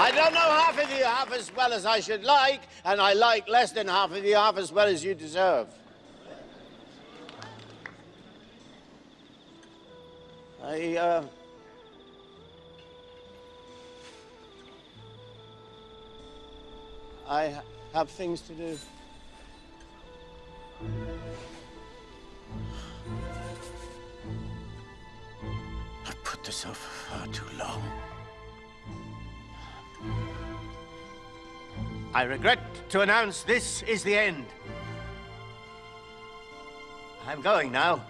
I don't know half of you half as well as I should like, and I like less than half of you half as well as you deserve. I have things to do. I've put this off for far too long. I regret to announce this is the end. I'm going now.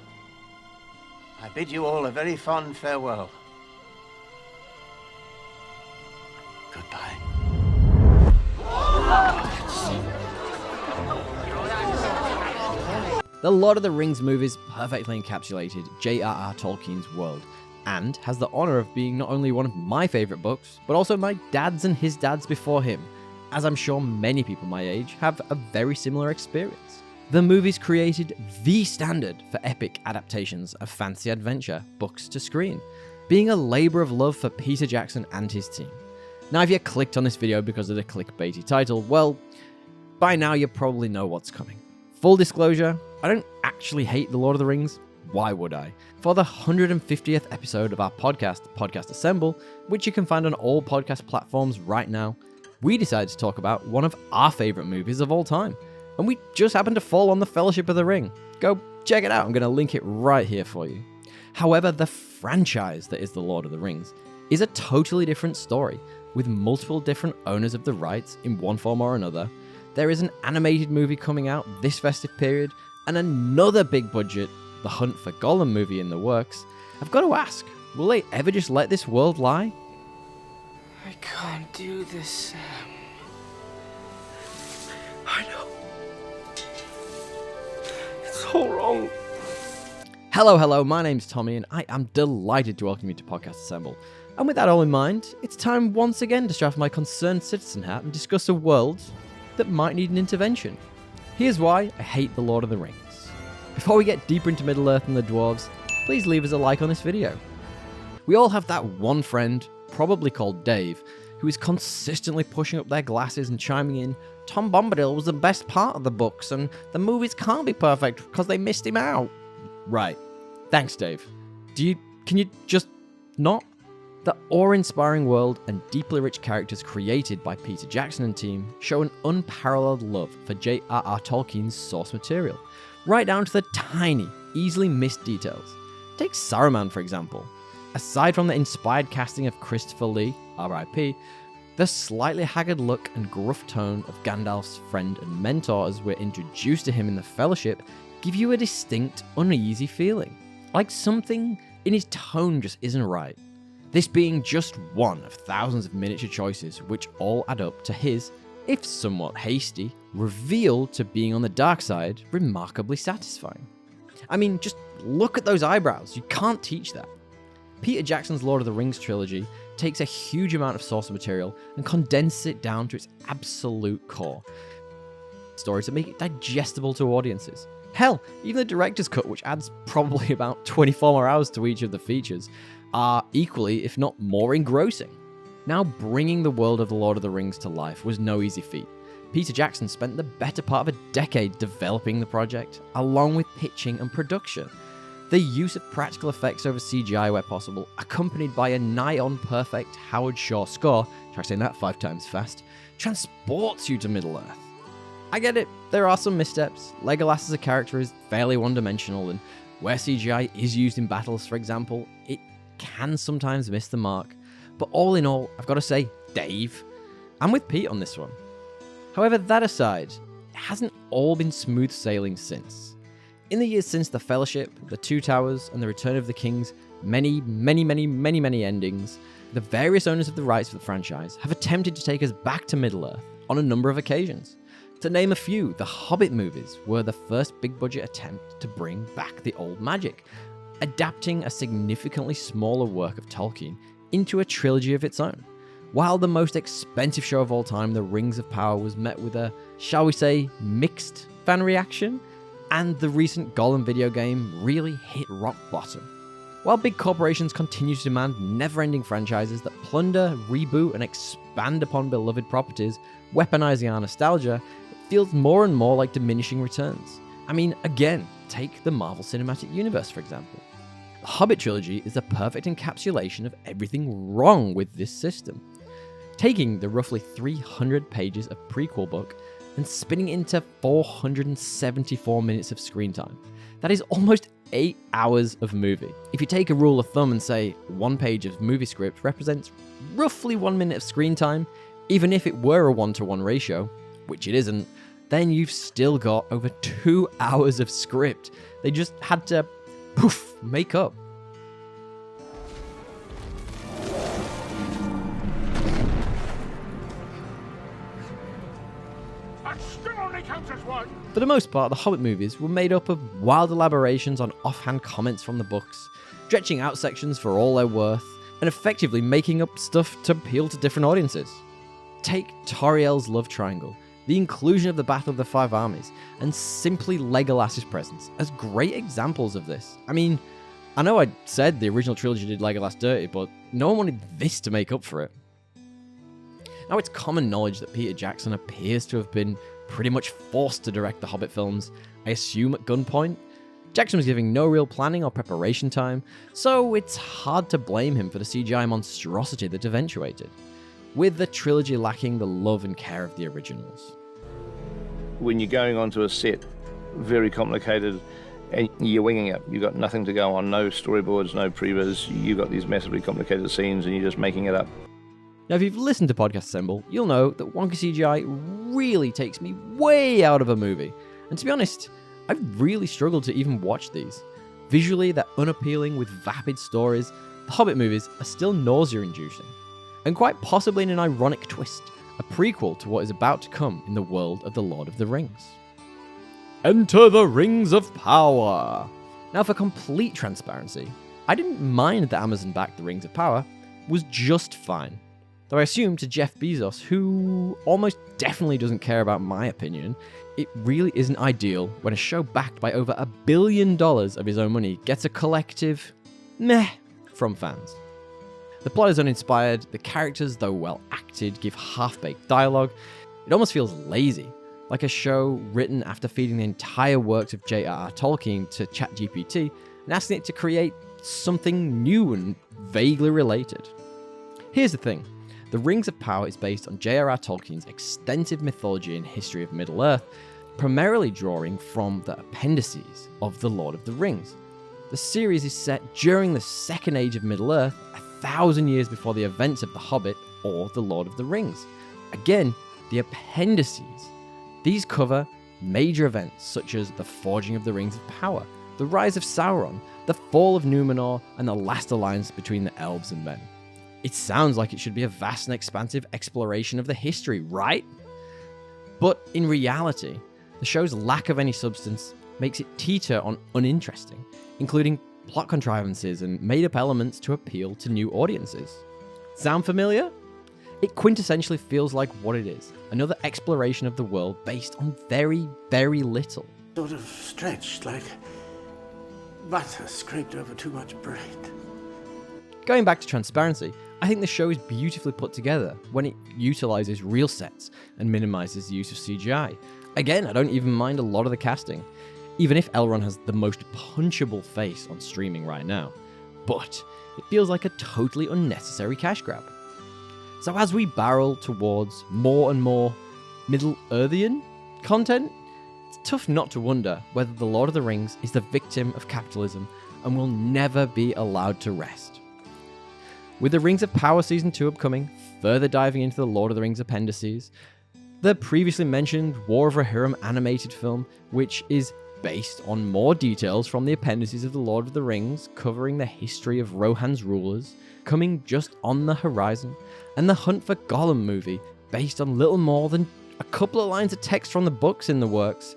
I bid you all a very fond farewell. Goodbye. The Lord of the Rings movies perfectly encapsulated J.R.R. Tolkien's world, and has the honour of being not only one of my favourite books, but also my dad's and his dad's before him, as I'm sure many people my age have a very similar experience. The movies created the standard for epic adaptations of fantasy adventure books to screen, being a labour of love for Peter Jackson and his team. Now, if you clicked on this video because of the clickbaity title, well, by now you probably know what's coming. Full disclosure, I don't actually hate The Lord of the Rings. Why would I? For the 150th episode of our podcast Assemble, which you can find on all podcast platforms right now, we decided to talk about one of our favourite movies of all time. And we just happened to fall on The Fellowship of the Ring. Go check it out, I'm going to link it right here for you. However, the franchise that is The Lord of the Rings is a totally different story, with multiple different owners of the rights in one form or another. There is an animated movie coming out this festive period, and another big budget, The Hunt for Gollum movie in the works. I've got to ask, will they ever just let this world lie? I can't do this, Sam. I know. It's all wrong. Hello, my name's Tommy, and I am delighted to welcome you to Podcast Assemble. And with that all in mind, it's time once again to strap my concerned citizen hat and discuss a world that might need an intervention. Here's why I hate The Lord of the Rings. Before we get deeper into Middle-earth and the dwarves, please leave us a like on this video. We all have that one friend, probably called Dave, who is consistently pushing up their glasses and chiming in, Tom Bombadil was the best part of the books, and the movies can't be perfect because they missed him out. Right. Thanks, Dave. Can you just not? The awe-inspiring world and deeply rich characters created by Peter Jackson and team show an unparalleled love for J.R.R. Tolkien's source material, right down to the tiny, easily missed details. Take Saruman, for example. Aside from the inspired casting of Christopher Lee, R.I.P., the slightly haggard look and gruff tone of Gandalf's friend and mentor as we're introduced to him in the Fellowship give you a distinct, uneasy feeling. Like something in his tone just isn't right. This being just one of thousands of miniature choices which all add up to his, if somewhat hasty, reveal to being on the dark side remarkably satisfying. I mean, just look at those eyebrows, you can't teach that. Peter Jackson's Lord of the Rings trilogy takes a huge amount of source material and condenses it down to its absolute core. Stories that make it digestible to audiences. Hell, even the director's cut, which adds probably about 24 more hours to each of the features, are equally, if not more, engrossing. Now, bringing the world of The Lord of the Rings to life was no easy feat. Peter Jackson spent the better part of a decade developing the project, along with pitching and production. The use of practical effects over CGI where possible, accompanied by a nigh-on perfect Howard Shore score, try saying that 5 times fast, transports you to Middle-earth. I get it, there are some missteps. Legolas as a character is fairly one-dimensional, and where CGI is used in battles, for example, it can sometimes miss the mark. But all in all, I've got to say, Dave, I'm with Pete on this one. However, that aside, it hasn't all been smooth sailing since. In the years since The Fellowship, The Two Towers, and The Return of the King's many endings, the various owners of the rights for the franchise have attempted to take us back to Middle-earth on a number of occasions. To name a few, the Hobbit movies were the first big-budget attempt to bring back the old magic, adapting a significantly smaller work of Tolkien into a trilogy of its own. While the most expensive show of all time, The Rings of Power, was met with a, shall we say, mixed fan reaction, and the recent Gollum video game really hit rock bottom. While big corporations continue to demand never-ending franchises that plunder, reboot, and expand upon beloved properties, weaponizing our nostalgia, it feels more and more like diminishing returns. I mean, again, take the Marvel Cinematic Universe, for example. The Hobbit trilogy is the perfect encapsulation of everything wrong with this system. Taking the roughly 300 pages of prequel book and spinning it into 474 minutes of screen time. That is almost 8 hours of movie. If you take a rule of thumb and say 1 page of movie script represents roughly 1 minute of screen time, even if it were a 1-to-1 ratio, which it isn't, then you've still got over 2 hours of script. They just had to, make up. For the most part, the Hobbit movies were made up of wild elaborations on offhand comments from the books, stretching out sections for all their worth, and effectively making up stuff to appeal to different audiences. Take Tauriel's love triangle, the inclusion of the Battle of the Five Armies, and simply Legolas's presence as great examples of this. I mean, I know I said the original trilogy did Legolas dirty, but no one wanted this to make up for it. Now, it's common knowledge that Peter Jackson appears to have been pretty much forced to direct the Hobbit films, I assume at gunpoint. Jackson was giving no real planning or preparation time, so it's hard to blame him for the CGI monstrosity that eventuated, with the trilogy lacking the love and care of the originals. When you're going onto a set, very complicated, and you're winging it. You've got nothing to go on, no storyboards, no previs. You've got these massively complicated scenes and you're just making it up. Now, if you've listened to Podcast Assemble, you'll know that wonky CGI really takes me way out of a movie. And to be honest, I've really struggled to even watch these. Visually, they're unappealing with vapid stories. The Hobbit movies are still nausea-inducing. And quite possibly in an ironic twist, a prequel to what is about to come in the world of The Lord of the Rings. Enter the Rings of Power! Now, for complete transparency, I didn't mind that Amazon backed the Rings of Power, was just fine. Though I assume to Jeff Bezos, who almost definitely doesn't care about my opinion, it really isn't ideal when a show backed by over $1 billion of his own money gets a collective meh from fans. The plot is uninspired, the characters, though well acted, give half-baked dialogue. It almost feels lazy, like a show written after feeding the entire works of J.R.R. Tolkien to ChatGPT and asking it to create something new and vaguely related. Here's the thing. The Rings of Power is based on J.R.R. Tolkien's extensive mythology and history of Middle-earth, primarily drawing from the appendices of The Lord of the Rings. The series is set during the Second Age of Middle-earth, 1,000 years before the events of The Hobbit or The Lord of the Rings. Again, the appendices. These cover major events such as the forging of the Rings of Power, the rise of Sauron, the fall of Numenor, and the last alliance between the elves and men. It sounds like it should be a vast and expansive exploration of the history, right? But in reality, the show's lack of any substance makes it teeter on uninteresting, including plot contrivances and made-up elements to appeal to new audiences. Sound familiar? It quintessentially feels like what it is, another exploration of the world based on very, very little. Sort of stretched, like butter scraped over too much bread. Going back to transparency, I think the show is beautifully put together when it utilizes real sets and minimizes the use of CGI. Again, I don't even mind a lot of the casting, even if Elrond has the most punchable face on streaming right now. But it feels like a totally unnecessary cash grab. So as we barrel towards more and more Middle-earthian content, it's tough not to wonder whether The Lord of the Rings is the victim of capitalism and will never be allowed to rest. With the Rings of Power Season 2 upcoming, further diving into the Lord of the Rings appendices, the previously mentioned War of Rohirrim animated film, which is based on more details from the appendices of the Lord of the Rings, covering the history of Rohan's rulers, coming just on the horizon, and the Hunt for Gollum movie, based on little more than a couple of lines of text from the books in the works.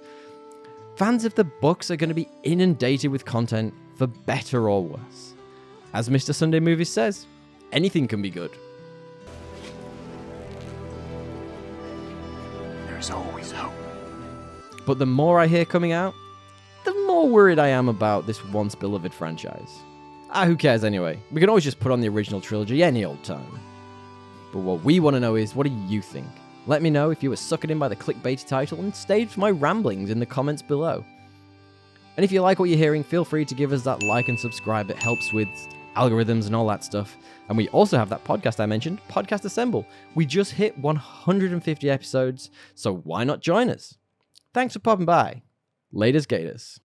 Fans of the books are going to be inundated with content, for better or worse. As Mr. Sunday Movies says, anything can be good. There's always hope. But the more I hear coming out, the more worried I am about this once beloved franchise. Who cares anyway? We can always just put on the original trilogy any old time. But what we want to know is, what do you think? Let me know if you were suckered in by the clickbaity title and stayed for my ramblings in the comments below. And if you like what you're hearing, feel free to give us that like and subscribe. It helps with algorithms and all that stuff. And we also have that podcast I mentioned, Podcast Assemble. We just hit 150 episodes, so why not join us? Thanks for popping by. Laters Gators.